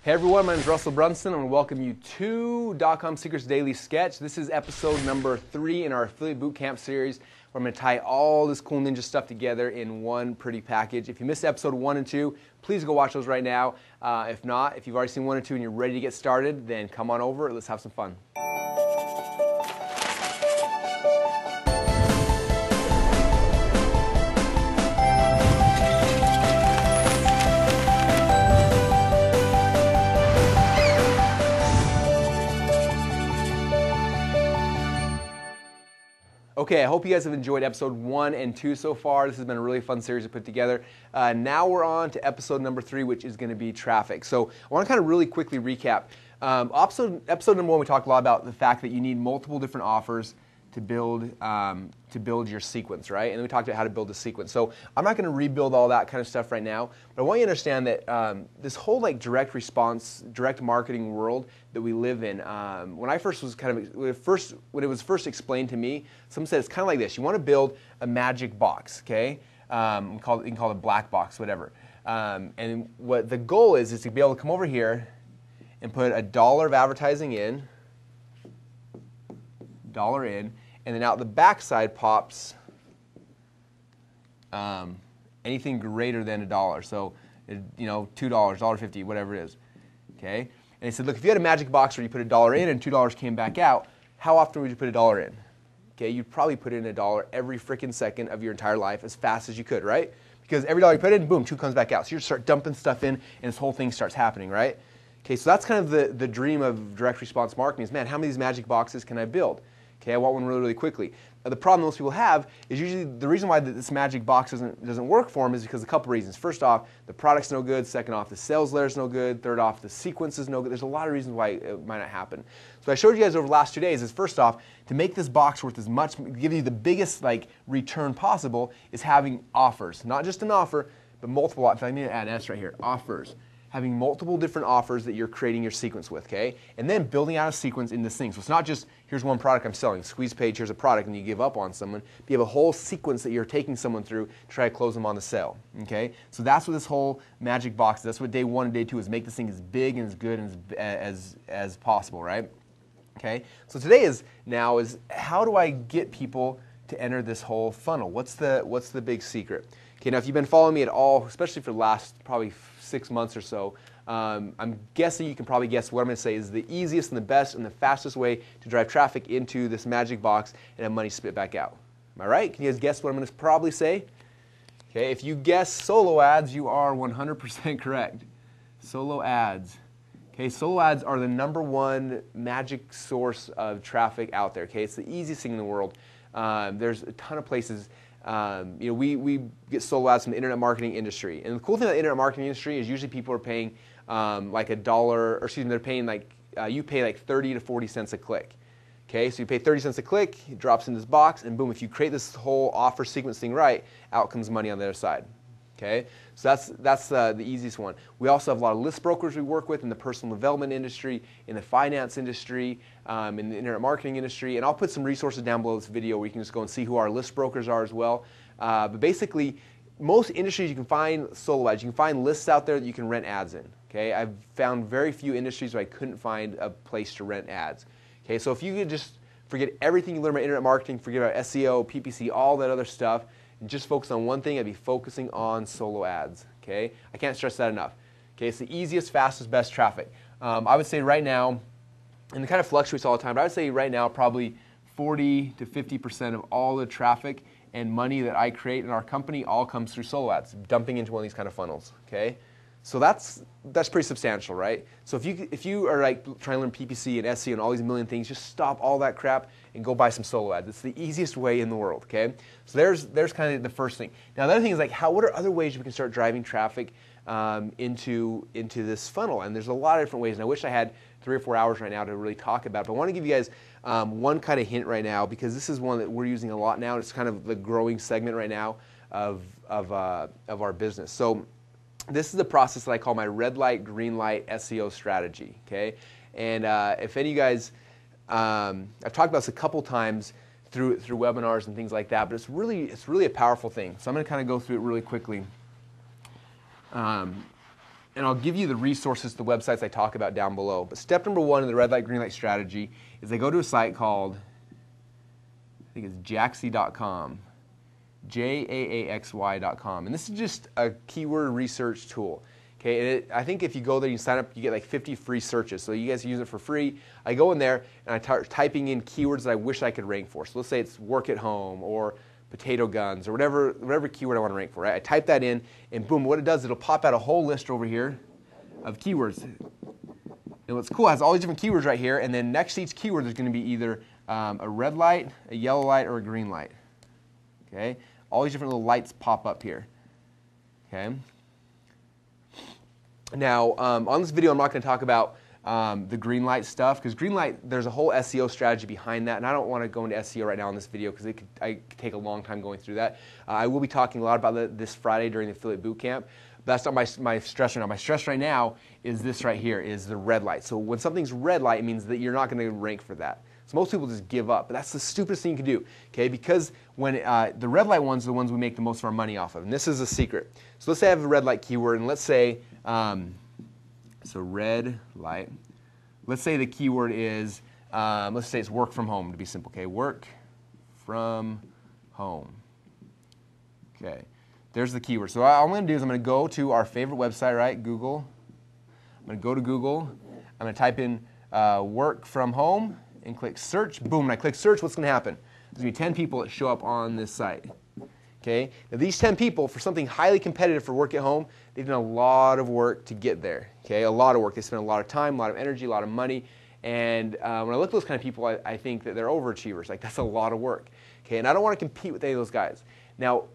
Hey everyone, my name is Russell Brunson. I want to welcome you to DotComSecrets Daily Sketch. This is episode number 3 in our Affiliate Bootcamp series, where I'm going to tie all this cool ninja stuff together in one pretty package. If you missed episode 1 and 2, please go watch those right now. If not, if you've already seen 1 and 2 and you're ready to get started, then come on over. Let's have some fun. Okay, I hope you guys have enjoyed episode 1 and 2 so far. This has been a really fun series to put together. Now we're on to episode number 3, which is going to be traffic. So I want to kind of really quickly recap. Episode number 1, we talked a lot about the fact that you need multiple different offers to build your sequence, right? And then we talked about how to build a sequence. So I'm not going to rebuild all that kind of stuff right now, but I want you to understand that this whole direct response, direct marketing world that we live in. When I first was when it was first explained to me, someone said it's kind of like this: you want to build a magic box, okay? You can call it a black box, whatever. And what the goal is to be able to come over here and put $1 of advertising in, and then out the backside pops anything greater than $1. So, $2, $1.50, whatever it is. Okay? And he said, look, if you had a magic box where you put $1 in and $2 came back out, how often would you put $1 in? Okay, you'd probably put in $1 every freaking second of your entire life as fast as you could, right? Because every $1 you put in, boom, 2 comes back out. So you just start dumping stuff in, and this whole thing starts happening, right? Okay, so that's kind of the dream of direct response marketing is, man, how many of these magic boxes can I build? Okay, I want one really, really quickly. The problem most people have is usually the reason why this magic box doesn't work for them is because of a couple reasons. First off, the product's no good. Second off, the sales layer's no good. Third off, the sequence is no good. There's a lot of reasons why it might not happen. So I showed you guys over the last 2 days is, first off, to make this box worth as much, give you the biggest return possible, is having offers. Not just an offer, but multiple offers. I need to add an S right here. Offers. Having multiple different offers that you're creating your sequence with, okay? And then building out a sequence in this thing. So it's not just, here's one product I'm selling, squeeze page, here's a product, and you give up on someone. But you have a whole sequence that you're taking someone through to try to close them on the sale, okay? So that's what this whole magic box is. That's what day 1 and day 2 is, make this thing as big and as good and as possible, right? Okay? So today is how do I get people to enter this whole funnel? What's the big secret? Okay, now if you've been following me at all, especially for the last probably 6 months or so, I'm guessing you can probably guess what I'm going to say is the easiest and the best and the fastest way to drive traffic into this magic box and have money spit back out. Am I right? Can you guys guess what I'm going to probably say? Okay, if you guess solo ads, you are 100% correct. Solo ads. Okay, solo ads are the #1 magic source of traffic out there. Okay, it's the easiest thing in the world. There's a ton of places. We get solo ads from the internet marketing industry, and the cool thing about the internet marketing industry is usually people are paying they're paying you pay 30 to 40 cents a click. Okay, so you pay 30 cents a click, it drops in this box, and boom, if you create this whole offer sequence thing right, out comes money on the other side. Okay, so that's the easiest one. We also have a lot of list brokers we work with in the personal development industry, in the finance industry, in the internet marketing industry, and I'll put some resources down below this video where you can just go and see who our list brokers are as well. But basically, most industries you can find solo ads. You can find lists out there that you can rent ads in. Okay, I've found very few industries where I couldn't find a place to rent ads. Okay, so if you could just forget everything you learned about internet marketing, forget about SEO, PPC, all that other stuff, and just focus on one thing, I'd be focusing on solo ads. Okay, I can't stress that enough. Okay, it's the easiest, fastest, best traffic. I would say right now, and it kind of fluctuates all the time, but I would say right now probably 40 to 50% of all the traffic and money that I create in our company all comes through solo ads, dumping into one of these kind of funnels. Okay, so that's pretty substantial, right? So if you are trying to learn PPC and SEO and all these million things, just stop all that crap and go buy some solo ads. It's the easiest way in the world. Okay, so there's kind of the first thing. Now the other thing is what are other ways we can start driving traffic into this funnel? And there's a lot of different ways. And I wish I had 3 or 4 hours right now to really talk about it. But I want to give you guys one kind of hint right now, because this is one that we're using a lot now. It's kind of the growing segment right now of our business. So this is the process that I call my red light, green light SEO strategy. Okay, and if any of you guys, I've talked about this a couple times through webinars and things like that, but it's really a powerful thing. So I'm going to kind of go through it really quickly. and I'll give you the resources, the websites I talk about down below. But step number 1 in the red light, green light strategy is I go to a site called, I think it's Jaaxy.com, Jaaxy.com. And this is just a keyword research tool. Okay, and I think if you go there, you sign up, you get like 50 free searches. So you guys use it for free. I go in there and I start typing in keywords that I wish I could rank for. So let's say it's work at home or potato guns or whatever keyword I want to rank for. Right? I type that in, and boom, what it does, it'll pop out a whole list over here of keywords. And what's cool, it has all these different keywords right here, and then next to each keyword there's going to be either a red light, a yellow light, or a green light. Okay, all these different little lights pop up here. Okay. Now, on this video, I'm not going to talk about the green light stuff, because green light, there's a whole SEO strategy behind that, and I don't want to go into SEO right now in this video because I could take a long time going through that. I will be talking a lot about that this Friday during the affiliate bootcamp. That's not my stress right now. My stress right now is this right here, is the red light. So when something's red light, it means that you're not going to rank for that. So most people just give up, but that's the stupidest thing you can do, okay? Because when the red light ones are the ones we make the most of our money off of, and this is a secret. So let's say I have a red light keyword, and let's say, so red light. Let's say the keyword is, let's say it's work from home to be simple, okay? Work from home. Okay, there's the keyword. So all I'm going to do is I'm going to go to our favorite website, right? Google. I'm going to go to Google. I'm going to type in work from home and click search. Boom, when I click search, what's going to happen? There's going to be 10 people that show up on this site. Okay? Now these 10 people, for something highly competitive for work at home, they've done a lot of work to get there. Okay? A lot of work. They spend a lot of time, a lot of energy, a lot of money. And when I look at those kind of people, I think that they're overachievers. Like, that's a lot of work. Okay? And I don't want to compete with any of those guys. Now,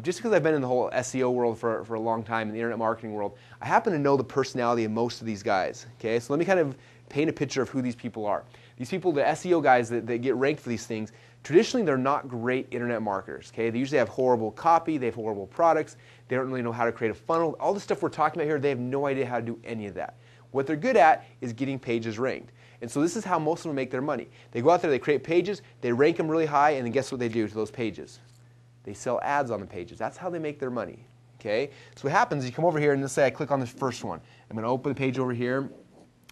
just because I've been in the whole SEO world for a long time, in the internet marketing world, I happen to know the personality of most of these guys. Okay? So let me kind of paint a picture of who these people are. These people, the SEO guys that get ranked for these things, traditionally they're not great internet marketers. Okay? They usually have horrible copy, they have horrible products, they don't really know how to create a funnel. All the stuff we're talking about here, they have no idea how to do any of that. What they're good at is getting pages ranked. And so this is how most of them make their money. They go out there, they create pages, they rank them really high, and then guess what they do to those pages? They sell ads on the pages. That's how they make their money. Okay? So what happens is you come over here and let's say I click on this first one. I'm going to open the page over here.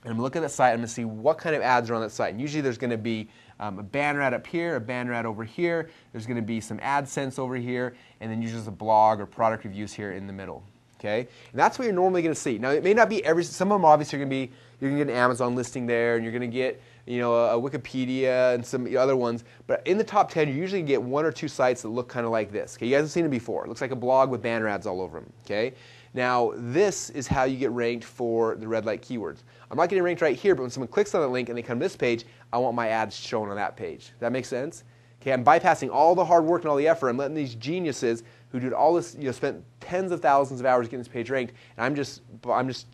And I'm going to look at that site, I'm going to see what kind of ads are on that site. And usually there's going to be a banner ad up here, a banner ad over here, there's going to be some AdSense over here, and then usually a blog or product reviews here in the middle. Okay? And that's what you're normally going to see. Now it may not be some of them obviously are going to be, you're going to get an Amazon listing there, and you're going to get a Wikipedia and some other ones, but in the top 10 you usually get 1 or 2 sites that look kind of like this. Okay? You guys have seen it before. It looks like a blog with banner ads all over them. Okay? Now, this is how you get ranked for the red light keywords. I'm not getting ranked right here, but when someone clicks on that link and they come to this page, I want my ads shown on that page. Does that make sense? Okay, I'm bypassing all the hard work and all the effort. I'm letting these geniuses who did all this, spent tens of thousands of hours getting this page ranked, and I'm just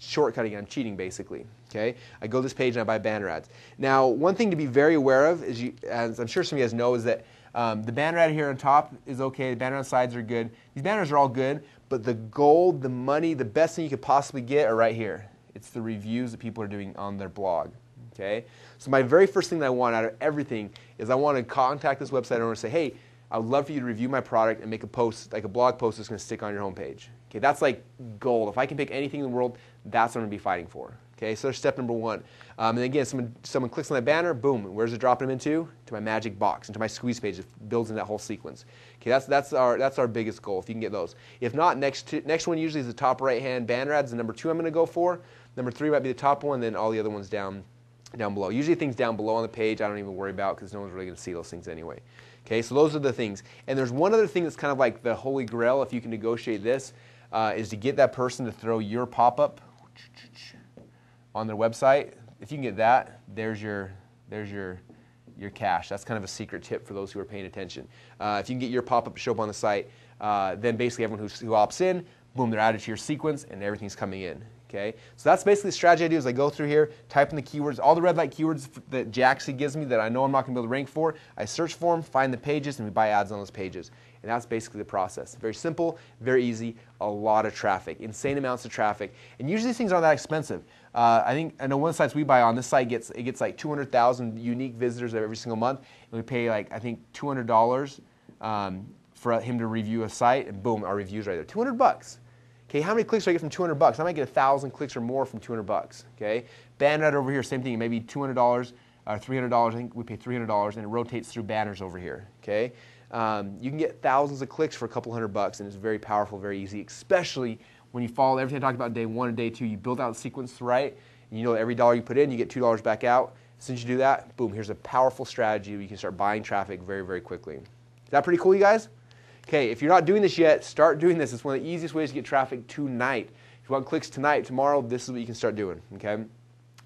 shortcutting. I'm cheating, basically. Okay, I go to this page and I buy banner ads. Now, one thing to be very aware of is, as I'm sure some of you guys know, is that the banner ad here on top is okay. The banner on the sides are good. These banners are all good. But the gold, the money, the best thing you could possibly get are right here. It's the reviews that people are doing on their blog. Okay? So my very first thing that I want out of everything is I want to contact this website owner and say, hey, I would love for you to review my product and make a post, like a blog post that's going to stick on your homepage. Okay? That's like gold. If I can pick anything in the world, that's what I'm going to be fighting for. Okay? So there's step number 1. And again, someone clicks on that banner, boom, where's it dropping them into? To my magic box, into my squeeze page. It builds in that whole sequence. Okay, that's our biggest goal, if you can get those. If not, next one usually is the top right-hand banner ads. The number 2 I'm going to go for. Number 3 might be the top one, then all the other ones down below. Usually things down below on the page I don't even worry about because no one's really going to see those things anyway. Okay, so those are the things. And there's one other thing that's kind of like the holy grail, if you can negotiate this, is to get that person to throw your pop-up on their website. If you can get that, there's your cash. That's kind of a secret tip for those who are paying attention. If you can get your pop-up to show up on the site, then basically everyone who opts in, boom, they're added to your sequence and everything's coming in. Okay? So that's basically the strategy I do is I go through here, type in the keywords, all the red light keywords that Jaaxy gives me that I know I'm not going to be able to rank for. I search for them, find the pages, and we buy ads on those pages. And that's basically the process. Very simple, very easy, a lot of traffic, insane amounts of traffic. And usually these things aren't that expensive. I know one of the sites we buy on, this site gets like 200,000 unique visitors every single month. And we pay like, I think, $200 for him to review a site, and boom, our review's right there. $200. Okay, how many clicks do I get from $200? I might get 1,000 clicks or more from $200. Okay, banner over here, same thing, maybe $200 or $300. I think we pay $300, and it rotates through banners over here. Okay, you can get thousands of clicks for a couple $100, and it's very powerful, very easy, especially when you follow everything I talked about in day 1 and day 2. You build out the sequence right, and you know every dollar you put in, you get $2 back out. As soon as you do that, boom, here's a powerful strategy where you can start buying traffic very, very quickly. Is that pretty cool, you guys? Okay, if you're not doing this yet, start doing this. It's one of the easiest ways to get traffic tonight. If you want clicks tonight, tomorrow, this is what you can start doing, okay?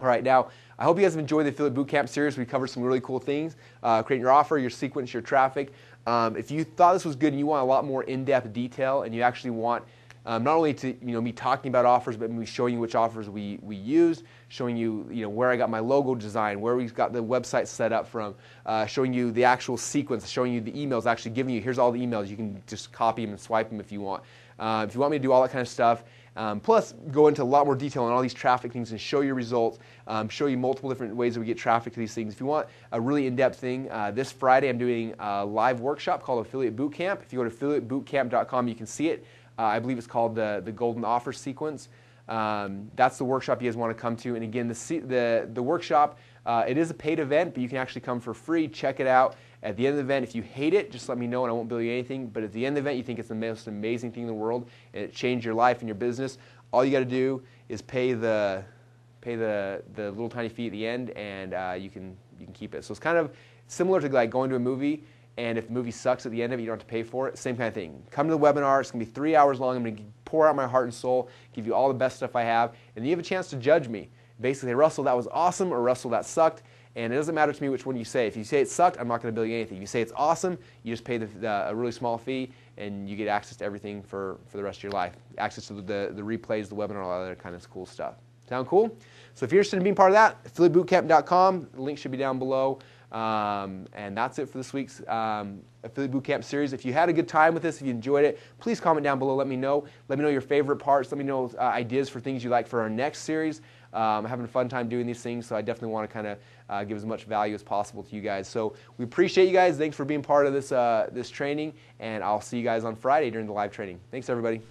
All right, now, I hope you guys have enjoyed the Affiliate Bootcamp series. We covered some really cool things, creating your offer, your sequence, your traffic. If you thought this was good and you want a lot more in-depth detail, and you actually want not only to me talking about offers, but me showing you which offers we used, showing you where I got my logo design, where we got the website set up from, showing you the actual sequence, showing you the emails, actually giving you, here's all the emails, you can just copy them and swipe them if you want. If you want me to do all that kind of stuff, plus go into a lot more detail on all these traffic things and show you results, show you multiple different ways that we get traffic to these things. If you want a really in-depth thing, this Friday I'm doing a live workshop called Affiliate Bootcamp. If you go to affiliatebootcamp.com, you can see it. I believe it's called the Golden Offer Sequence. That's the workshop you guys want to come to. And again, the workshop, it is a paid event, but you can actually come for free. Check it out. At the end of the event, if you hate it, just let me know and I won't bill you anything. But at the end of the event, you think it's the most amazing thing in the world and it changed your life and your business, all you got to do is pay the little tiny fee at the end, and you can keep it. So it's kind of similar to like going to a movie. And if the movie sucks at the end of it, you don't have to pay for it. Same kind of thing. Come to the webinar. It's going to be 3 hours long. I'm going to pour out my heart and soul, give you all the best stuff I have, and then you have a chance to judge me. Basically, Russell, that was awesome, or Russell, that sucked. And it doesn't matter to me which one you say. If you say it sucked, I'm not going to bill you anything. If you say it's awesome, you just pay a really small fee, and you get access to everything for the rest of your life. Access to the replays, the webinar, all that other kind of cool stuff. Sound cool? So if you're interested in being part of that, affiliatebootcamp.com. The link should be down below. And that's it for this week's Affiliate Bootcamp series. If you had a good time with this, if you enjoyed it, please comment down below. Let me know. Let me know your favorite parts. Let me know ideas for things you like for our next series. I'm having a fun time doing these things, so I definitely want to kind of give as much value as possible to you guys. So we appreciate you guys. Thanks for being part of this training, and I'll see you guys on Friday during the live training. Thanks, everybody.